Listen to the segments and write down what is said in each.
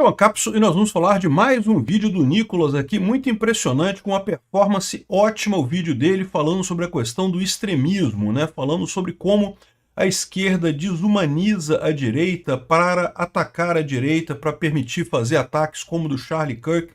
É uma cápsula e nós vamos falar de mais um vídeo do Nicolas aqui, muito impressionante, com uma performance ótima o vídeo dele, falando sobre a questão do extremismo, né? Falando sobre como a esquerda desumaniza a direita para atacar a direita, para permitir fazer ataques como o do Charlie Kirk.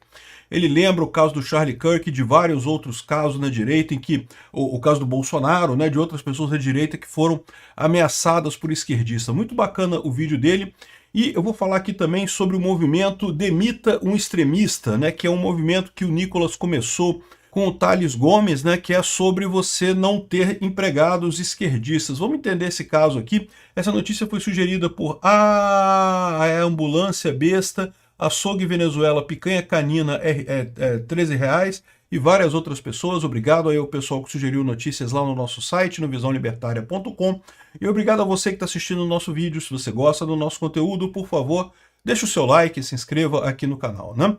Ele lembra o caso do Charlie Kirk e de vários outros casos na direita, em que o caso do Bolsonaro, né, de outras pessoas da direita que foram ameaçadas por esquerdistas. Muito bacana o vídeo dele. E eu vou falar aqui também sobre o movimento Demita um Extremista, né, que é um movimento que o Nicolas começou com o Thales Gomes, né, que é sobre você não ter empregados esquerdistas. Vamos entender esse caso aqui. Essa notícia foi sugerida por a Ambulância Besta, Açougue Venezuela, Picanha Canina, R$13, e várias outras pessoas. Obrigado aí ao pessoal que sugeriu notícias lá no nosso site, no visãolibertaria.com. E obrigado a você que está assistindo o nosso vídeo. Se você gosta do nosso conteúdo, por favor, deixe o seu like e se inscreva aqui no canal, né?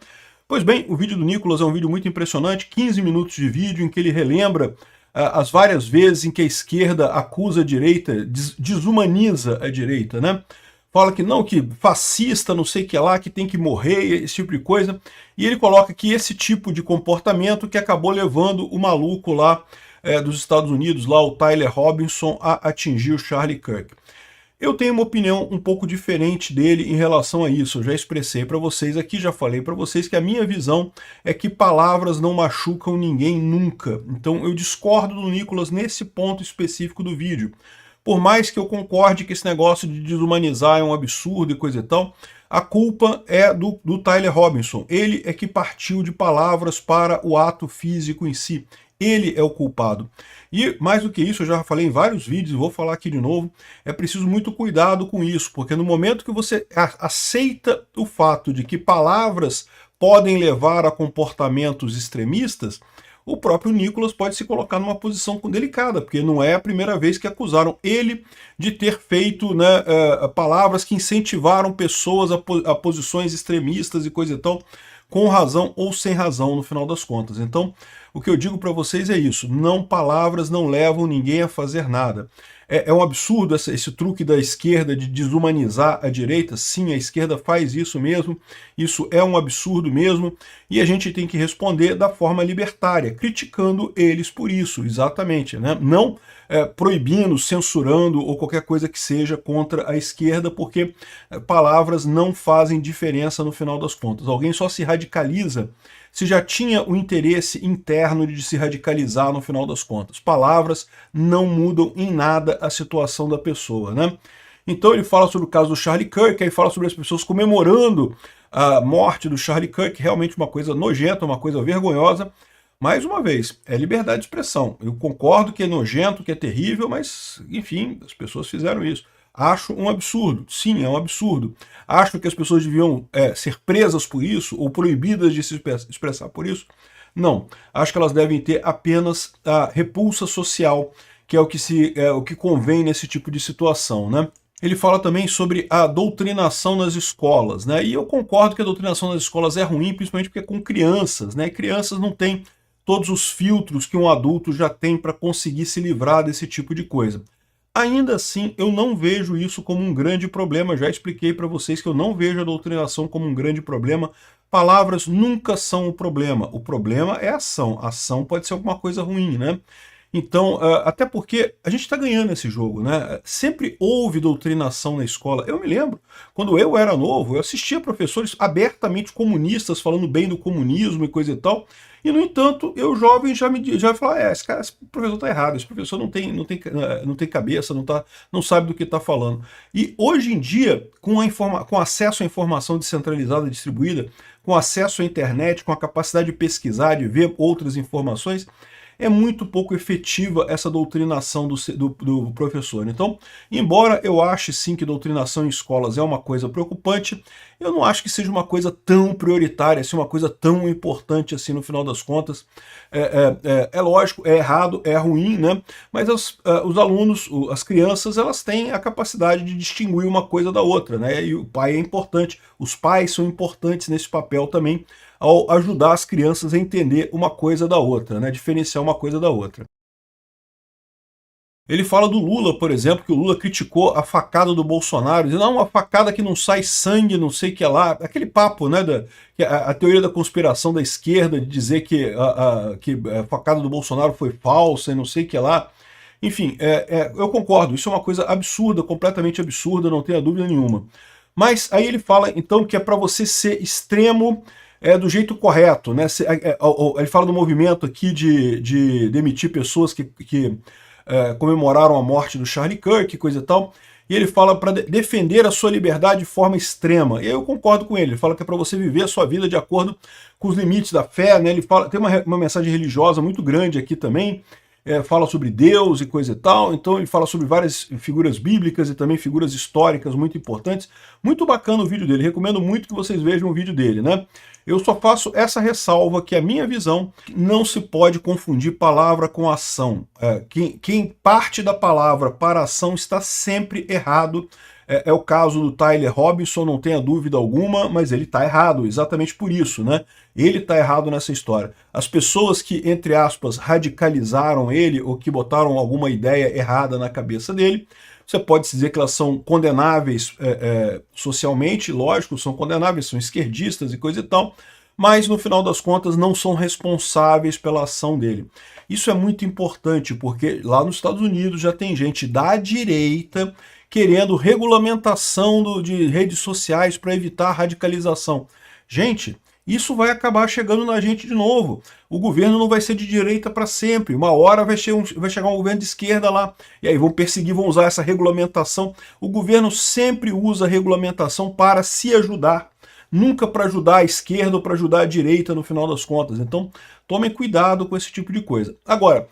Pois bem, o vídeo do Nicolas é um vídeo muito impressionante, 15 minutos de vídeo em que ele relembra as várias vezes em que a esquerda acusa a direita, desumaniza a direita, né? Fala que não, que fascista, não sei o que lá, que tem que morrer, esse tipo de coisa. E ele coloca que esse tipo de comportamento que acabou levando o maluco lá dos Estados Unidos, lá o Tyler Robinson, a atingir o Charlie Kirk. Eu tenho uma opinião um pouco diferente dele em relação a isso. Eu já expressei para vocês aqui, já falei para vocês que a minha visão é que palavras não machucam ninguém nunca. Então eu discordo do Nicolas nesse ponto específico do vídeo. Por mais que eu concorde que esse negócio de desumanizar é um absurdo e coisa e tal, a culpa é do Tyler Robinson. Ele é que partiu de palavras para o ato físico em si. Ele é o culpado. E mais do que isso, eu já falei em vários vídeos, e vou falar aqui de novo, é preciso muito cuidado com isso, porque no momento que você aceita o fato de que palavras podem levar a comportamentos extremistas, o próprio Nicolas pode se colocar numa posição delicada, porque não é a primeira vez que acusaram ele de ter feito, né, palavras que incentivaram pessoas a posições extremistas e coisa e tal, com razão ou sem razão, no final das contas. Então, o que eu digo para vocês é isso, não, palavras não levam ninguém a fazer nada. É um absurdo esse truque da esquerda de desumanizar a direita. Sim, a esquerda faz isso mesmo, isso é um absurdo mesmo, e a gente tem que responder da forma libertária, criticando eles por isso, exatamente, né? Não proibindo, censurando ou qualquer coisa que seja contra a esquerda, porque palavras não fazem diferença no final das contas. Alguém só se radicaliza se já tinha o interesse interno de se radicalizar no final das contas. Palavras não mudam em nada a situação da pessoa, né? Então ele fala sobre o caso do Charlie Kirk, aí fala sobre as pessoas comemorando a morte do Charlie Kirk, realmente uma coisa nojenta, uma coisa vergonhosa. Mais uma vez, é liberdade de expressão. Eu concordo que é nojento, que é terrível, mas, enfim, as pessoas fizeram isso. Acho um absurdo. Sim, é um absurdo. Acho que as pessoas deviam ser presas por isso, ou proibidas de se expressar por isso. Não. Acho que elas devem ter apenas a repulsa social, que é o que convém nesse tipo de situação, né? Ele fala também sobre a doutrinação nas escolas, né? E eu concordo que a doutrinação nas escolas é ruim, principalmente porque é com crianças, né? Crianças não têm todos os filtros que um adulto já tem para conseguir se livrar desse tipo de coisa. Ainda assim, eu não vejo isso como um grande problema. Já expliquei para vocês que eu não vejo a doutrinação como um grande problema. Palavras nunca são o problema. O problema é a ação. A ação pode ser alguma coisa ruim, né? Então, até porque a gente está ganhando esse jogo, né? Sempre houve doutrinação na escola. Eu me lembro, quando eu era novo, eu assistia professores abertamente comunistas falando bem do comunismo e coisa e tal. E, no entanto, eu jovem já falava, esse professor está errado, esse professor não tem cabeça, não sabe do que está falando. E hoje em dia, com acesso à informação descentralizada, distribuída, com acesso à internet, com a capacidade de pesquisar, de ver outras informações, é muito pouco efetiva essa doutrinação do professor. Então, embora eu ache sim que doutrinação em escolas é uma coisa preocupante, eu não acho que seja uma coisa tão prioritária, assim, uma coisa tão importante assim no final das contas. É lógico, é errado, é ruim, né? Mas os alunos, as crianças, elas têm a capacidade de distinguir uma coisa da outra, né? E o pai é importante, os pais são importantes nesse papel também, ao ajudar as crianças a entender uma coisa da outra, né? Diferenciar uma coisa da outra. Ele fala do Lula, por exemplo, que o Lula criticou a facada do Bolsonaro, dizendo, não, uma facada que não sai sangue, não sei o que lá. Aquele papo, né, que a teoria da conspiração da esquerda, de dizer que a facada do Bolsonaro foi falsa e não sei o que lá. Enfim, eu concordo, isso é uma coisa absurda, completamente absurda, não tenha dúvida nenhuma. Mas aí ele fala, então, que é para você ser extremo do jeito correto, né? Ele fala do movimento aqui de demitir pessoas que comemoraram a morte do Charlie Kirk, coisa e tal, e ele fala para defender a sua liberdade de forma extrema. E eu concordo com ele fala que é para você viver a sua vida de acordo com os limites da fé, né? Ele fala, tem uma mensagem religiosa muito grande aqui também, fala sobre Deus e coisa e tal, então ele fala sobre várias figuras bíblicas e também figuras históricas muito importantes. Muito bacana o vídeo dele, recomendo muito que vocês vejam o vídeo dele, né? Eu só faço essa ressalva que a minha visão não se pode confundir palavra com ação. Quem parte da palavra para a ação está sempre errado. É o caso do Tyler Robinson, não tenha dúvida alguma, mas ele está errado, exatamente por isso, né? Ele está errado nessa história. As pessoas que, entre aspas, radicalizaram ele ou que botaram alguma ideia errada na cabeça dele, você pode dizer que elas são condenáveis socialmente, lógico, são condenáveis, são esquerdistas e coisa e tal, mas no final das contas não são responsáveis pela ação dele. Isso é muito importante, porque lá nos Estados Unidos já tem gente da direita querendo regulamentação de redes sociais para evitar radicalização. Gente, isso vai acabar chegando na gente de novo. O governo não vai ser de direita para sempre. Uma hora vai chegar um governo de esquerda lá, e aí vão perseguir, vão usar essa regulamentação. O governo sempre usa a regulamentação para se ajudar, nunca para ajudar a esquerda ou para ajudar a direita no final das contas. Então, tomem cuidado com esse tipo de coisa. Agora,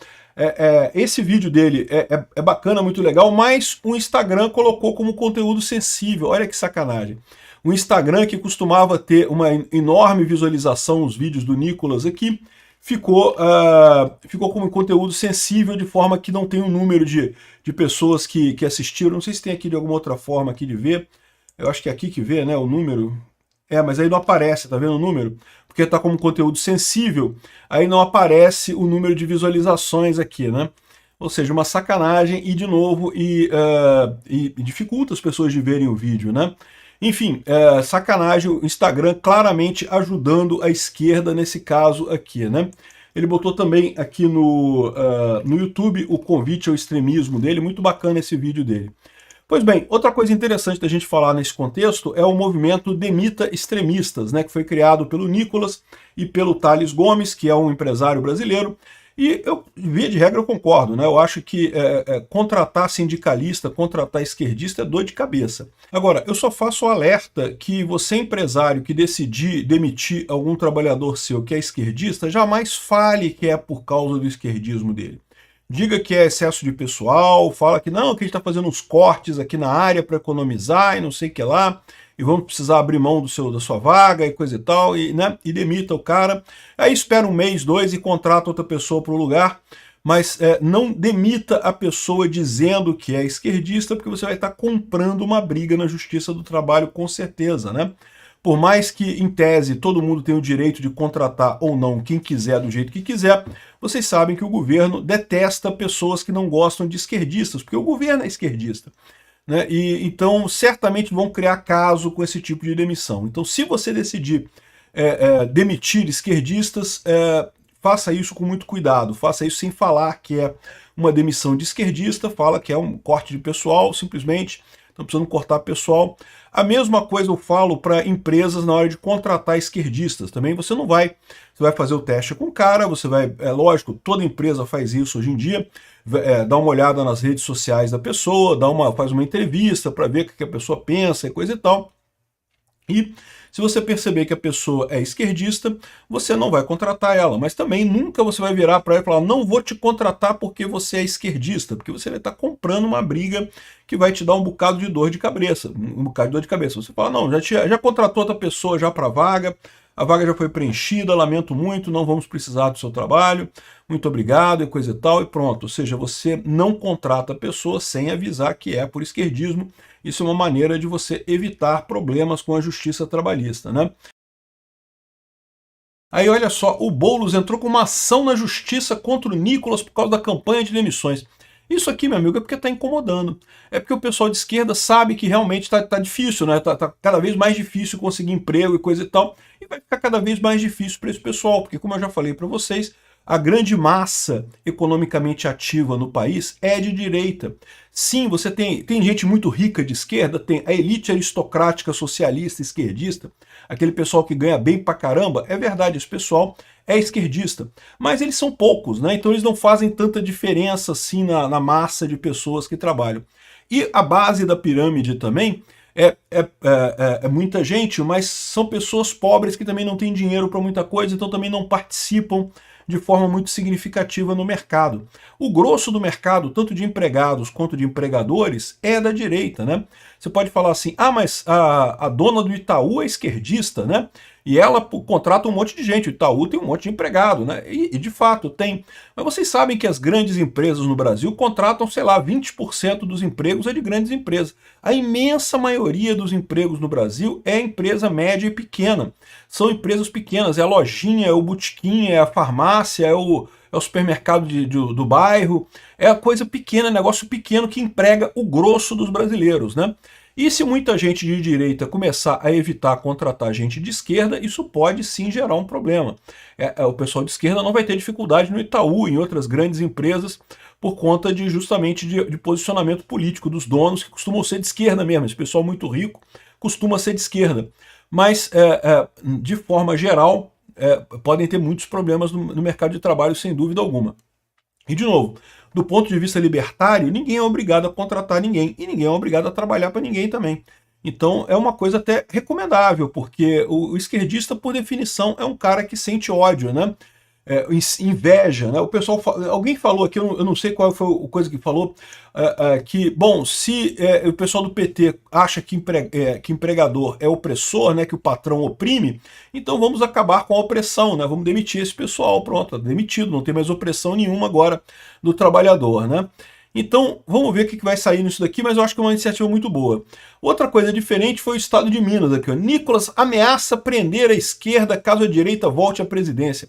esse vídeo dele é bacana, muito legal, mas o Instagram colocou como conteúdo sensível. Olha que sacanagem. O Instagram, que costumava ter uma enorme visualização, os vídeos do Nicolas aqui, ficou como conteúdo sensível, de forma que não tem um número de pessoas que assistiram. Não sei se tem aqui de alguma outra forma aqui de ver. Eu acho que é aqui que vê, né, o número. Mas aí não aparece, tá vendo o número? Porque está como conteúdo sensível, aí não aparece o número de visualizações aqui, né? Ou seja, uma sacanagem e, de novo, e dificulta as pessoas de verem o vídeo, né? Enfim, sacanagem, o Instagram claramente ajudando a esquerda nesse caso aqui, né? Ele botou também aqui no YouTube o convite ao extremismo dele, muito bacana esse vídeo dele. Pois bem, outra coisa interessante da gente falar nesse contexto é o movimento Demita Extremistas, né, que foi criado pelo Nicolas e pelo Thales Gomes, que é um empresário brasileiro. E eu, via de regra, eu concordo, né? Eu acho que contratar sindicalista, contratar esquerdista é dor de cabeça. Agora, eu só faço o alerta que você, empresário, que decidir demitir algum trabalhador seu que é esquerdista, jamais fale que é por causa do esquerdismo dele. Diga que é excesso de pessoal, fala que não, que a gente está fazendo uns cortes aqui na área para economizar e não sei o que lá, e vamos precisar abrir mão da sua vaga e coisa e tal, né, e demita o cara. Aí espera um mês, dois e contrata outra pessoa para o lugar, mas não demita a pessoa dizendo que é esquerdista, porque você vai estar comprando uma briga na Justiça do Trabalho com certeza, né? Por mais que, em tese, todo mundo tem o direito de contratar ou não quem quiser do jeito que quiser, vocês sabem que o governo detesta pessoas que não gostam de esquerdistas, porque o governo é esquerdista, né? E então, certamente vão criar caso com esse tipo de demissão. Então, se você decidir demitir esquerdistas, faça isso com muito cuidado, faça isso sem falar que é uma demissão de esquerdista, fala que é um corte de pessoal, simplesmente. Estão precisando cortar pessoal. A mesma coisa eu falo para empresas na hora de contratar esquerdistas. Também você vai fazer o teste com o cara, você vai, lógico, toda empresa faz isso hoje em dia, dá uma olhada nas redes sociais da pessoa, faz uma entrevista para ver o que a pessoa pensa e coisa e tal. E se você perceber que a pessoa é esquerdista, você não vai contratar ela, mas também nunca você vai virar para ela e falar, não vou te contratar porque você é esquerdista, porque você vai estar comprando uma briga que vai te dar um bocado de dor de cabeça, Você fala, não, já contratou outra pessoa já para a vaga já foi preenchida, lamento muito, não vamos precisar do seu trabalho, muito obrigado e coisa e tal, e pronto. Ou seja, você não contrata a pessoa sem avisar que é por esquerdismo. Isso é uma maneira de você evitar problemas com a justiça trabalhista, né? Aí olha só, o Boulos entrou com uma ação na justiça contra o Nicolas por causa da campanha de demissões. Isso aqui, meu amigo, é porque está incomodando. É porque o pessoal de esquerda sabe que realmente está difícil, né? Tá cada vez mais difícil conseguir emprego e coisa e tal. E vai ficar cada vez mais difícil para esse pessoal, porque como eu já falei para vocês, a grande massa economicamente ativa no país é de direita. Sim, você tem gente muito rica de esquerda, tem a elite aristocrática socialista esquerdista, aquele pessoal que ganha bem pra caramba, é verdade, esse pessoal é esquerdista. Mas eles são poucos, né? Então eles não fazem tanta diferença assim na massa de pessoas que trabalham. E a base da pirâmide também é muita gente, mas são pessoas pobres que também não têm dinheiro para muita coisa, então também não participam de forma muito significativa no mercado. O grosso do mercado, tanto de empregados quanto de empregadores, é da direita, né? Você pode falar assim, ah, mas a dona do Itaú é esquerdista, né? E ela contrata um monte de gente, o Itaú tem um monte de empregado, né? E de fato tem. Mas vocês sabem que as grandes empresas no Brasil contratam, sei lá, 20% dos empregos é de grandes empresas. A imensa maioria dos empregos no Brasil é empresa média e pequena. São empresas pequenas, é a lojinha, é o botequim, é a farmácia, é o supermercado do bairro. É a coisa pequena, negócio pequeno que emprega o grosso dos brasileiros, né? E se muita gente de direita começar a evitar contratar gente de esquerda, isso pode sim gerar um problema. O pessoal de esquerda não vai ter dificuldade no Itaú, em outras grandes empresas, por conta justamente de posicionamento político dos donos, que costumam ser de esquerda mesmo. Esse pessoal muito rico costuma ser de esquerda. Mas, de forma geral, podem ter muitos problemas no mercado de trabalho, sem dúvida alguma. E, de novo, do ponto de vista libertário, ninguém é obrigado a contratar ninguém, e ninguém é obrigado a trabalhar para ninguém também. Então é uma coisa até recomendável, porque o esquerdista, por definição, é um cara que sente ódio, né? Inveja, né? O pessoal, alguém falou aqui, eu não sei qual foi a coisa que falou, que, bom, se o pessoal do PT acha que empregador é opressor, né, que o patrão oprime, então vamos acabar com a opressão, né? Vamos demitir esse pessoal, pronto, tá demitido, não tem mais opressão nenhuma agora do trabalhador, né? Então, vamos ver o que vai sair nisso daqui, mas eu acho que é uma iniciativa muito boa. Outra coisa diferente foi o estado de Minas aqui, ó. Nicolas ameaça prender a esquerda caso a direita volte à presidência.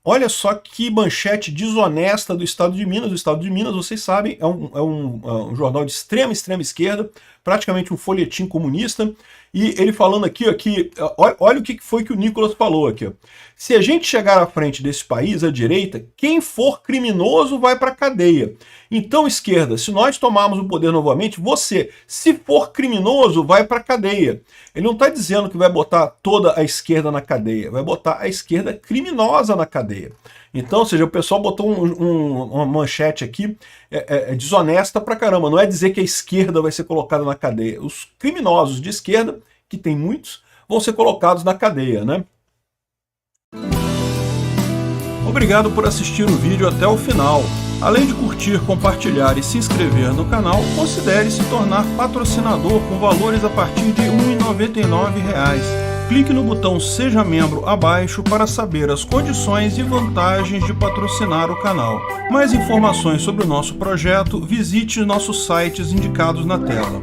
Olha só que manchete desonesta do Estado de Minas. O Estado de Minas, vocês sabem, é um jornal de extrema esquerda, praticamente um folhetim comunista. E ele falando aqui, ó, olha o que foi que o Nicolas falou aqui. Ó. Se a gente chegar à frente desse país, à direita, quem for criminoso vai para a cadeia. Então, esquerda, se nós tomarmos o poder novamente, você, se for criminoso, vai para a cadeia. Ele não está dizendo que vai botar toda a esquerda na cadeia, vai botar a esquerda criminosa na cadeia. Então, ou seja, o pessoal botou uma manchete aqui desonesta pra caramba. Não é dizer que a esquerda vai ser colocada na cadeia. Os criminosos de esquerda, que tem muitos, vão ser colocados na cadeia, né? Obrigado por assistir o vídeo até o final. Além de curtir, compartilhar e se inscrever no canal, considere se tornar patrocinador com valores a partir de R$ 1,99. Clique no botão Seja Membro abaixo para saber as condições e vantagens de patrocinar o canal. Mais informações sobre o nosso projeto, visite nossos sites indicados na tela.